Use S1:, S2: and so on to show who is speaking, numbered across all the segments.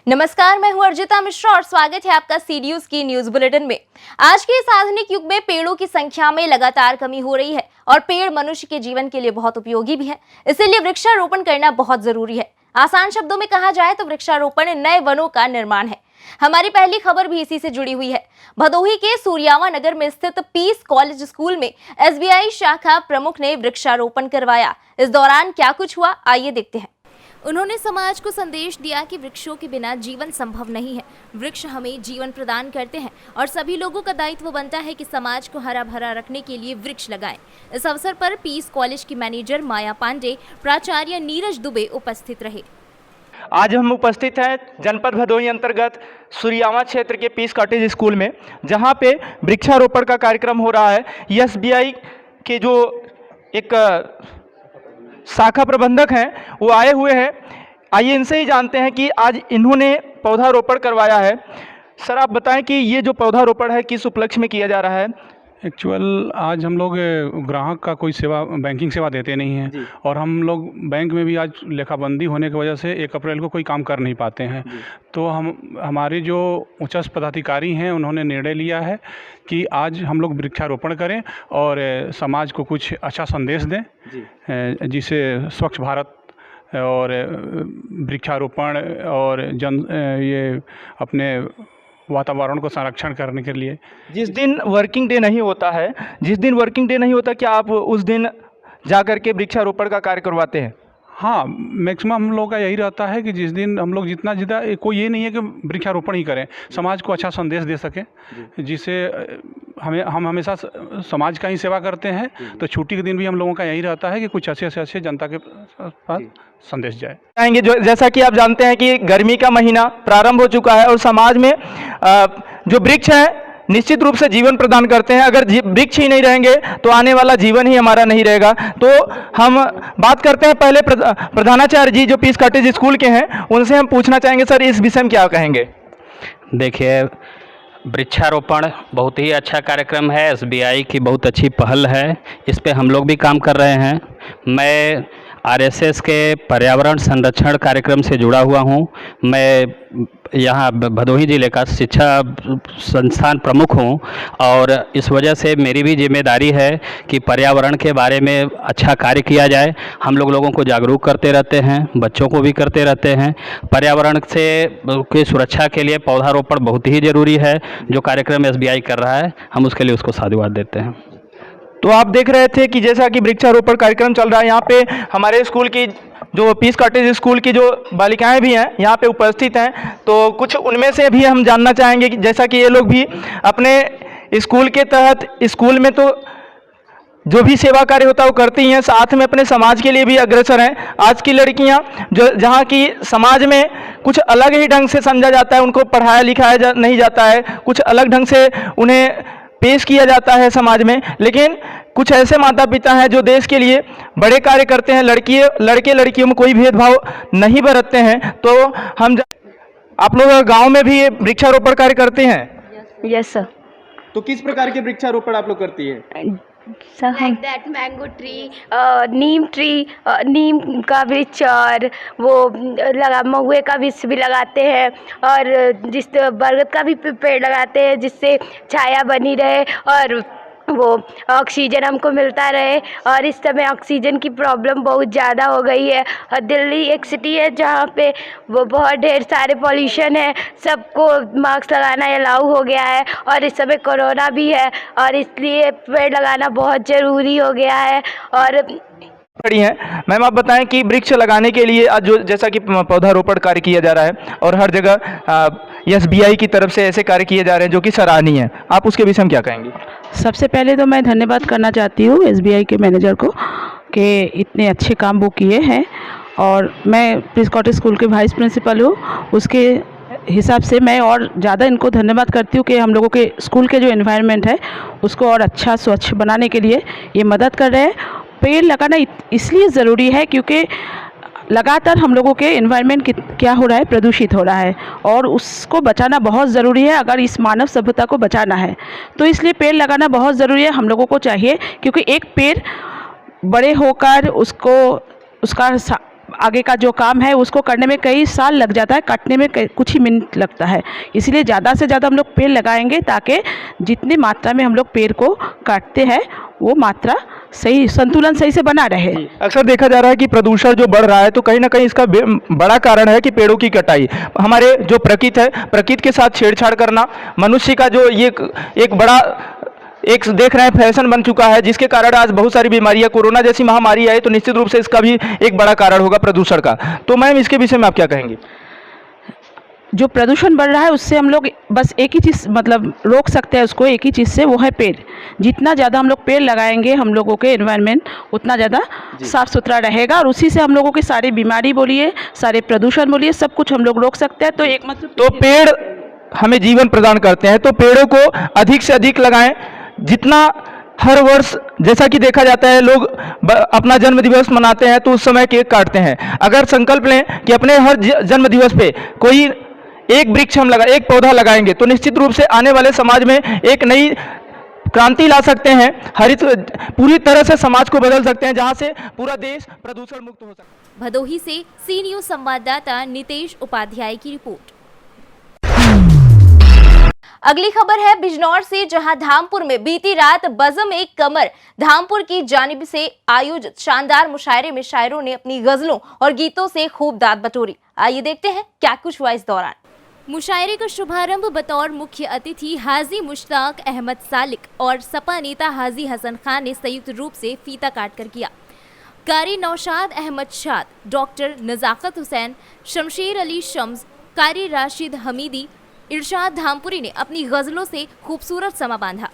S1: नमस्कार, मैं हूं अर्जिता मिश्रा और स्वागत है आपका सी न्यूज की न्यूज बुलेटिन में। आज के इस आधुनिक युग में पेड़ों की संख्या में लगातार कमी हो रही है और पेड़ मनुष्य के जीवन के लिए बहुत उपयोगी भी है, इसीलिए वृक्षारोपण करना बहुत जरूरी है। आसान शब्दों में कहा जाए तो वृक्षारोपण नए वनों का निर्माण है। हमारी पहली खबर भी इसी से जुड़ी हुई है। भदोही के सूर्यावा नगर में स्थित पीस कॉलेज स्कूल में SBI शाखा प्रमुख ने वृक्षारोपण करवाया। इस दौरान क्या कुछ हुआ, आइए देखते हैं। उन्होंने समाज को संदेश दिया कि वृक्षों के बिना जीवन संभव नहीं है। वृक्ष हमें जीवन प्रदान करते हैं और सभी लोगों का दायित्व बनता है कि समाज को हरा भरा रखने के लिए वृक्ष लगाएं। इस अवसर पर पीस कॉलेज की मैनेजर माया पांडे, प्राचार्य नीरज दुबे उपस्थित रहे।
S2: आज हम उपस्थित हैं जनपद भदोही अंतर्गत सूर्यावा क्षेत्र के पीस कॉटेज स्कूल में, जहां पे वृक्षारोपण का कार्यक्रम हो रहा है। SBI के जो एक शाखा प्रबंधक हैं वो आए हुए हैं। आइए इनसे ही जानते हैं कि आज इन्होंने पौधारोपण करवाया है। सर, आप बताएं कि ये जो पौधारोपण है किस उपलक्ष्य में किया जा रहा है?
S3: एक्चुअल आज हम लोग ग्राहक का कोई सेवा, बैंकिंग सेवा देते नहीं हैं और हम लोग बैंक में भी आज लेखाबंदी होने की वजह से 1 अप्रैल को कोई काम कर नहीं पाते हैं। तो हमारे जो उच्च पदाधिकारी हैं उन्होंने निर्णय लिया है कि आज हम लोग वृक्षारोपण करें और समाज को कुछ अच्छा संदेश दें, जिसे स्वच्छ भारत और वृक्षारोपण और ये अपने वातावरण को संरक्षण करने के लिए।
S2: जिस दिन वर्किंग डे नहीं होता, क्या आप उस दिन जा कर के वृक्षारोपण का कार्य करवाते हैं?
S3: हाँ, मैक्सिमम हम लोग का यही रहता है कि जिस दिन हम लोग जितना कोई ये नहीं है कि वृक्षारोपण ही करें, समाज को अच्छा संदेश दे सकें, जिससे हम हमेशा समाज का ही सेवा करते हैं। तो छुट्टी के दिन भी हम लोगों का यही रहता है कि कुछ अच्छे से अच्छे जनता के पास संदेश जाए।
S2: आएंगे जैसा कि आप जानते हैं कि गर्मी का महीना प्रारंभ हो चुका है और समाज में जो वृक्ष है निश्चित रूप से जीवन प्रदान करते हैं। अगर वृक्ष ही नहीं रहेंगे तो आने वाला जीवन ही हमारा नहीं रहेगा। तो हम बात करते हैं पहले प्रधानाचार्य जी जो पीस कॉटेज स्कूल के हैं, उनसे हम पूछना चाहेंगे, सर इस विषय में क्या कहेंगे?
S4: देखिए, वृक्षारोपण बहुत ही अच्छा कार्यक्रम है। SBI की बहुत अच्छी पहल है, इस पे हम लोग भी काम कर रहे हैं। मैं RSS के पर्यावरण संरक्षण कार्यक्रम से जुड़ा हुआ हूँ। मैं यहाँ भदोही जिले का शिक्षा संस्थान प्रमुख हूँ और इस वजह से मेरी भी जिम्मेदारी है कि पर्यावरण के बारे में अच्छा कार्य किया जाए। हम लोगों को जागरूक करते रहते हैं, बच्चों को भी करते रहते हैं। पर्यावरण से की सुरक्षा के लिए पौधारोपण बहुत ही ज़रूरी है। जो कार्यक्रम SBI कर रहा है, हम उसके लिए उसको साधुवाद देते हैं।
S2: तो आप देख रहे थे कि जैसा कि वृक्षारोपण कार्यक्रम चल रहा है, यहाँ पे हमारे स्कूल की जो पीस कॉटेज स्कूल की जो बालिकाएं भी हैं यहाँ पे उपस्थित हैं। तो कुछ उनमें से भी हम जानना चाहेंगे कि जैसा कि ये लोग भी अपने स्कूल के तहत स्कूल में तो जो भी सेवा कार्य होता है वो करती हैं, साथ में अपने समाज के लिए भी अग्रसर हैं। आज की लड़कियां जो जहां की समाज में कुछ अलग ही ढंग से समझा जाता है, उनको पढ़ाया लिखाया नहीं जाता है, कुछ अलग ढंग से उन्हें पेश किया जाता है समाज में, लेकिन कुछ ऐसे माता पिता हैं जो देश के लिए बड़े कार्य करते हैं। लड़के लड़कियों में कोई भेदभाव नहीं बरतते हैं। तो आप लोग गांव में भी वृक्षारोपण कार्य करते हैं?
S5: Yes sir.
S2: तो किस प्रकार के वृक्षारोपण आप लोग करती है?
S5: Like that mango tree, neem tree, नीम का वृक्ष और वो महुए का वृक्ष भी लगाते हैं और बरगद का भी पेड़ लगाते हैं, जिससे छाया बनी रहे और वो ऑक्सीजन हमको मिलता रहे। और इस समय ऑक्सीजन की प्रॉब्लम बहुत ज़्यादा हो गई है और दिल्ली एक सिटी है जहाँ पे वो बहुत ढेर सारे पॉल्यूशन है, सबको मास्क लगाना अलाउ हो गया है और इस समय कोरोना भी है और इसलिए पेड़ लगाना बहुत ज़रूरी हो गया है। और
S2: खड़ी हैं मैम, आप बताएं कि वृक्ष लगाने के लिए आज जो जैसा कि पौधारोपण कार्य किया जा रहा है और हर जगह SBI की तरफ से ऐसे कार्य किए जा रहे हैं जो कि सराहनीय है, आप उसके विषय में क्या कहेंगे?
S6: सबसे पहले तो मैं धन्यवाद करना चाहती हूँ SBI के मैनेजर को कि इतने अच्छे काम वो किए हैं। और मैं पीस कॉटेज स्कूल के वाइस प्रिंसिपल हूँ, उसके हिसाब से मैं और ज़्यादा इनको धन्यवाद करती हूँ कि हम लोगों के स्कूल के जो एनवायरनमेंट है उसको और अच्छा स्वच्छ बनाने के लिए ये मदद कर रहे हैं। पेड़ लगाना इसलिए ज़रूरी है क्योंकि लगातार हम लोगों के एनवायरनमेंट क्या हो रहा है, प्रदूषित हो रहा है और उसको बचाना बहुत ज़रूरी है। अगर इस मानव सभ्यता को बचाना है तो इसलिए पेड़ लगाना बहुत ज़रूरी है, हम लोगों को चाहिए। क्योंकि एक पेड़ बड़े होकर उसका आगे का जो काम है उसको करने में कई साल लग जाता है, काटने में कुछ ही मिनट लगता है। इसलिए ज़्यादा से ज़्यादा हम लोग पेड़ लगाएंगे ताकि जितनी मात्रा में हम लोग पेड़ को काटते हैं वो मात्रा सही, संतुलन सही से बना रहे।
S2: अक्सर देखा जा रहा है कि प्रदूषण जो बढ़ रहा है तो कहीं ना कहीं इसका बड़ा कारण है कि पेड़ों की कटाई। हमारे जो प्रकृति है, प्रकृति के साथ छेड़छाड़ करना मनुष्य का जो ये एक बड़ा एक देख रहे हैं फैशन बन चुका है, जिसके कारण आज बहुत सारी बीमारियां, कोरोना जैसी महामारी आई तो निश्चित रूप से इसका भी एक बड़ा कारण होगा प्रदूषण का। तो मैम इसके विषय में आप क्या कहेंगे?
S6: जो प्रदूषण बढ़ रहा है उससे हम लोग बस एक ही चीज़ मतलब रोक सकते हैं उसको, एक ही चीज़ से, वो है पेड़। जितना ज़्यादा हम लोग पेड़ लगाएंगे हम लोगों के एनवायरनमेंट उतना ज़्यादा साफ़ सुथरा रहेगा और उसी से हम लोगों की सारी बीमारी बोलिए, सारे प्रदूषण बोलिए, सब कुछ हम लोग रोक सकते हैं। तो एक मतलब
S2: तो पेड़ हमें जीवन प्रदान करते हैं, तो पेड़ों को अधिक से अधिक लगाएं। जितना हर वर्ष जैसा कि देखा जाता है लोग अपना जन्म दिवस मनाते हैं तो उस समय केक काटते हैं। अगर संकल्प लें कि अपने हर जन्म दिवस पे कोई एक वृक्ष हम एक पौधा लगाएंगे तो निश्चित रूप से आने वाले समाज में एक नई क्रांति ला सकते हैं, हरित पूरी तरह से समाज को बदल सकते हैं, जहां से पूरा देश प्रदूषण मुक्त हो सकता है।
S1: भदोही से सी न्यूज संवाददाता नितेश उपाध्याय की रिपोर्ट। अगली खबर है बिजनौर से, जहां धामपुर में बीती रात बज़म एक कमर धामपुर की जानिब से आयोजित शानदार मुशायरे में शायरों ने अपनी गजलों और गीतों से खूब दाद बटोरी। आइए देखते हैं क्या कुछ हुआ इस दौरान। मुशायरे का शुभारंभ बतौर मुख्य अतिथि हाजी मुश्ताक अहमद सालिक और सपा नेता हाजी हसन खान ने संयुक्त रूप से फीता काटकर किया। कारी नौशाद अहमद शाद, डॉक्टर नजाकत हुसैन, शमशेर अली शम्स, कारी राशिद हमीदी, इरशाद धामपुरी ने अपनी गजलों से खूबसूरत समा बांधा।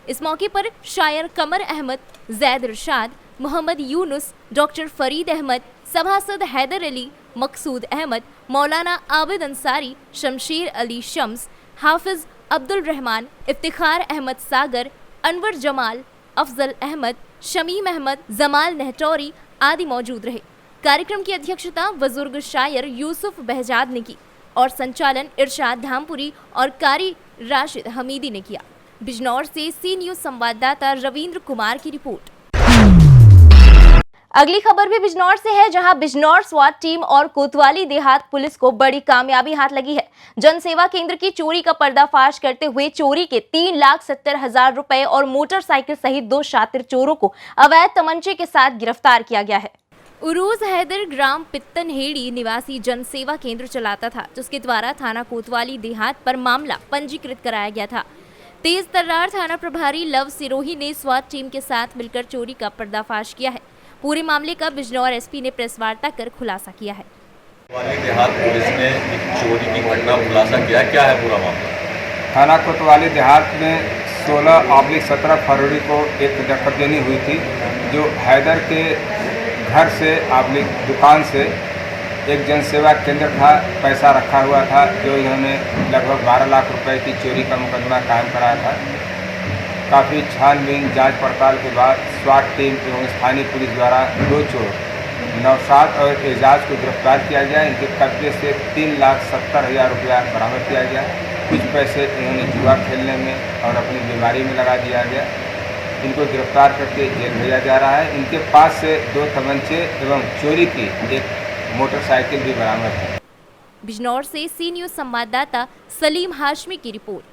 S1: इस मौके पर शायर कमर अहमद, जैद इरशाद, मोहम्मद यूनुस, डॉक्टर फरीद अहमद, सभासद हैदर अली, मकसूद अहमद, मौलाना आबिद अंसारी, शमशेर अली शम्स, हाफिज अब्दुल रहमान, इफ्तिखार अहमद सागर, अनवर जमाल, अफजल अहमद, शमीम अहमद, जमाल नेहटौरी आदि मौजूद रहे। कार्यक्रम की अध्यक्षता बुजुर्ग शायर यूसुफ बहजाद ने की और संचालन इरशाद धामपुरी और कारी राशिद हमीदी ने किया। बिजनौर से सी न्यूज संवाददाता रविंद्र कुमार की रिपोर्ट। अगली खबर भी बिजनौर से है, जहां बिजनौर स्वाट टीम और कोतवाली देहात पुलिस को बड़ी कामयाबी हाथ लगी है। जनसेवा केंद्र की चोरी का पर्दाफाश करते हुए चोरी के 3,70,000 रुपए और मोटरसाइकिल सहित 2 शातिर चोरों को अवैध तमंचे के साथ गिरफ्तार किया गया है। उरूज हैदर ग्राम पित्तनहेड़ी निवासी जनसेवा केंद्र चलाता था, जिसके द्वारा थाना कोतवाली देहात पर मामला पंजीकृत कराया गया था। तेज तर्रार थाना प्रभारी लव सिरोही ने स्वाट टीम के साथ मिलकर चोरी का पर्दाफाश किया है। पूरे मामले का बिजनौर एसपी ने प्रेस वार्ता कर खुलासा किया है।
S7: कोतवाली देहात पुलिस ने एक चोरी की घटना खुलासा किया, क्या है पूरा मामला?
S8: थाना कोतवाली देहात में 16/17 फरवरी को एक डकैती हुई थी, जो हैदर के घर से दुकान से एक जनसेवा केंद्र था, पैसा रखा हुआ था, जो इन्होंने लगभग 12 लाख रुपए की चोरी का मुकदमा कायम कराया था। काफ़ी छानबीन जांच पड़ताल के बाद स्वाट टीम एवं स्थानीय पुलिस द्वारा 2 चोर नौशाद और एजाज को गिरफ्तार किया गया। इनके कब्जे से 3,70,000 रुपया बरामद किया गया। कुछ पैसे इन्होंने जुआ खेलने में और अपनी बीमारी में लगा दिया गया। इनको गिरफ्तार करके जेल भेजा जा रहा है। इनके पास से 2 तमंचे एवं चोरी की एक मोटरसाइकिल भी बरामद है।
S1: बिजनौर से सी न्यूज संवाददाता सलीम हाशमी की रिपोर्ट।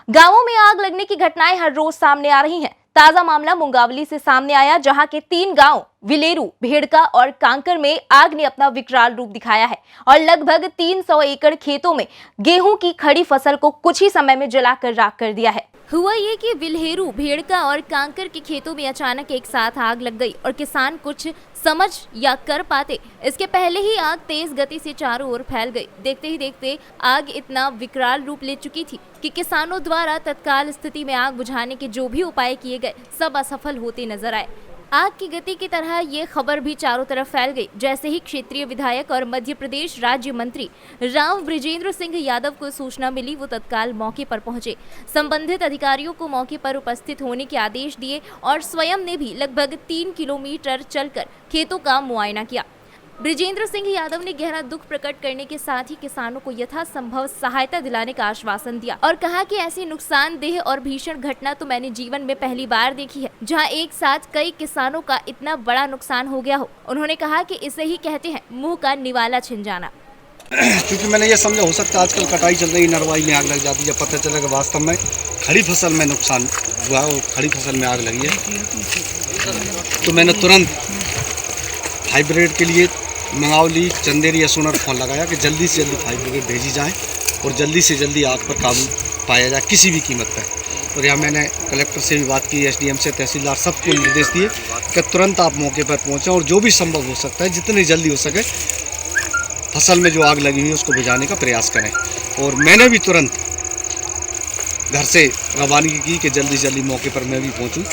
S1: गांवों में आग लगने की घटनाएं हर रोज सामने आ रही हैं। ताजा मामला मुंगावली से सामने आया, जहां के 3 गांव विलेरू, भेड़का और कांकर में आग ने अपना विकराल रूप दिखाया है और लगभग 300 एकड़ खेतों में गेहूं की खड़ी फसल को कुछ ही समय में जलाकर राख कर दिया है। हुआ ये कि विलेरू, भेड़का और कांकर के खेतों में अचानक एक साथ आग लग गई और किसान कुछ समझ या कर पाते इसके पहले ही आग तेज गति से चारों ओर फैल गई। देखते ही देखते आग इतना विकराल रूप ले चुकी थी कि किसानों द्वारा तत्काल स्थिति में आग बुझाने के जो भी उपाय किए गए सब असफल होते नजर आए। आग की गति की तरह ये खबर भी चारों तरफ फैल गई। जैसे ही क्षेत्रीय विधायक और मध्य प्रदेश राज्य मंत्री राव बृजेंद्र सिंह यादव को सूचना मिली, वो तत्काल मौके पर पहुंचे, संबंधित अधिकारियों को मौके पर उपस्थित होने के आदेश दिए और स्वयं ने भी लगभग 3 किलोमीटर चलकर खेतों का मुआयना किया। ब्रिजेंद्र सिंह यादव ने गहरा दुख प्रकट करने के साथ ही किसानों को यथासंभव सहायता दिलाने का आश्वासन दिया और कहा कि ऐसी नुकसानदेह और भीषण घटना तो मैंने जीवन में पहली बार देखी है, जहां एक साथ कई किसानों का इतना बड़ा नुकसान हो गया हो। उन्होंने कहा कि इसे ही कहते हैं मुंह का निवाला छिन जाना।
S9: क्योंकि मैंने ये समझा, हो सकता है आजकल कटाई चल रही, नरवाई में आग लग जाती है, जब पता चला कि वास्तव में खड़ी फसल में नुकसान हुआ और खड़ी फसल में आग लगी है, तो मैंने तुरंत फायर ब्रिगेड के लिए मंगावली, चंदेरी, यसुनर फोन लगाया कि जल्दी से जल्दी फायर ब्रिगेड भेजी जाए और जल्दी से जल्दी आग पर काबू पाया जाए किसी भी कीमत पर। और यहाँ मैंने कलेक्टर से भी बात की, SDM से, तहसीलदार, सबको निर्देश दिए कि तुरंत आप मौके पर पहुँचें और जो भी संभव हो सकता है जितनी जल्दी हो सके फसल में जो आग लगी हुई है उसको बुझाने का प्रयास करें। और मैंने भी तुरंत घर से रवानगी की कि जल्दी जल्दी मौके पर मैं भी पहुंचूं,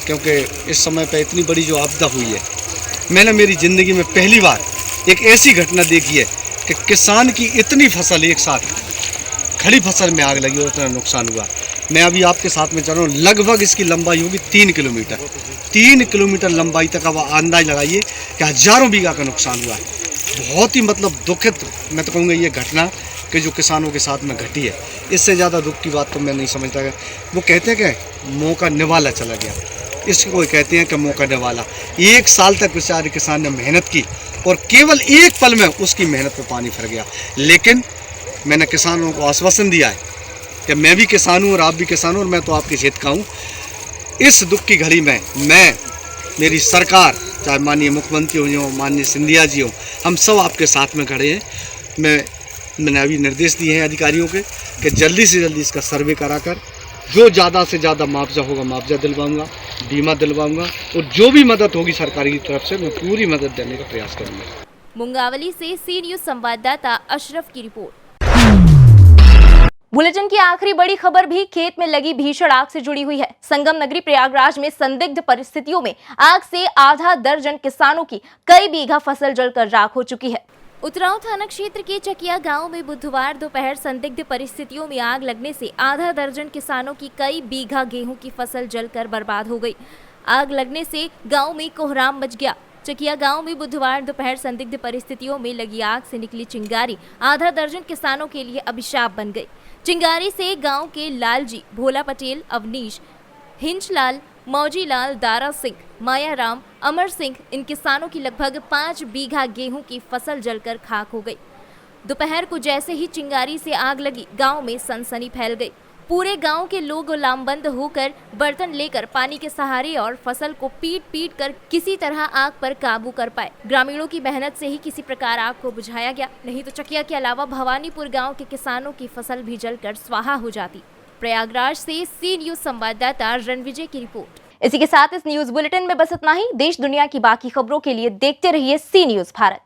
S9: क्योंकि इस समय पे इतनी बड़ी जो आपदा हुई है, मैंने मेरी ज़िंदगी में पहली बार एक ऐसी घटना देखी है कि किसान की इतनी फसल एक साथ खड़ी फसल में आग लगी और इतना नुकसान हुआ। मैं अभी आपके साथ में चल रहा हूँ, लगभग इसकी लंबाई होगी 3 किलोमीटर। 3 किलोमीटर लंबाई तक अब अंदाज लगाइए कि हज़ारों बीघा का नुकसान हुआ है। बहुत ही मतलब दुखित मैं तो कहूँगा ये घटना कि जो किसानों के साथ में घटी है, इससे ज़्यादा दुख की बात तो मैं नहीं समझता। वो कहते हैं कि मुँह का निवाला चला गया, इसको कहते हैं कि मुँह का निवाला। 1 साल तक बेचारे किसान ने मेहनत की और केवल एक पल में उसकी मेहनत पर पानी फिर गया। लेकिन मैंने किसानों को आश्वासन दिया है कि मैं भी किसान हूँ और आप भी किसान हो और मैं तो आपके हित का हूँ। इस दुख की घड़ी में मैं, मेरी सरकार, चाहे माननीय मुख्यमंत्री हो, माननीय सिंधिया जी हो, हम सब आपके साथ में खड़े हैं। मैंने अभी निर्देश दिए हैं अधिकारियों के कि जल्दी से जल्दी इसका सर्वे कराकर जो ज़्यादा से ज़्यादा मुआवजा होगा मुआवजा दिलवाऊंगा, बीमा दिलवाऊंगा और जो भी मदद होगी सरकार की तरफ से मैं पूरी मदद देने का प्रयास करूँगा।
S1: मुंगावली से सी न्यूज़ संवाददाता अशरफ की रिपोर्ट। बुलेटिन की आखिरी बड़ी खबर भी खेत में लगी भीषण आग से जुड़ी हुई है। संगम नगरी प्रयागराज में संदिग्ध परिस्थितियों में आग से आधा दर्जन किसानों की कई बीघा फसल जलकर राख हो चुकी है। उतराव थाना क्षेत्र के चकिया गांव में बुधवार दोपहर संदिग्ध परिस्थितियों में आग लगने से आधा दर्जन किसानों की कई बीघा गेहूं की फसल जलकर बर्बाद हो गई। आग लगने से गांव में कोहराम मच गया। चकिया गांव में बुधवार दोपहर संदिग्ध परिस्थितियों में लगी आग से निकली चिंगारी आधा दर्जन किसानों के लिए अभिशाप बन गई। चिंगारी से गांव के लालजी, भोला पटेल, अवनीश, हिंचलाल, मौजीलाल, दारा सिंह, मायाराम, अमर सिंह, इन किसानों की लगभग 5 बीघा गेहूं की फसल जलकर खाक हो गई। दोपहर को जैसे ही चिंगारी से आग लगी, गांव में सनसनी फैल गई। पूरे गांव के लोग लामबंद होकर बर्तन लेकर पानी के सहारे और फसल को पीट कर किसी तरह आग पर काबू कर पाए। ग्रामीणों की मेहनत से ही किसी प्रकार आग को बुझाया गया, नहीं तो चकिया के अलावा भवानीपुर गांव के किसानों की फसल भी जलकर स्वाहा हो जाती। प्रयागराज से सी न्यूज़ संवाददाता रणविजय की रिपोर्ट। इसी के साथ इस न्यूज़ बुलेटिन में बस इतना ही। देश दुनिया की बाकी खबरों के लिए देखते रहिए सी न्यूज़ भारत।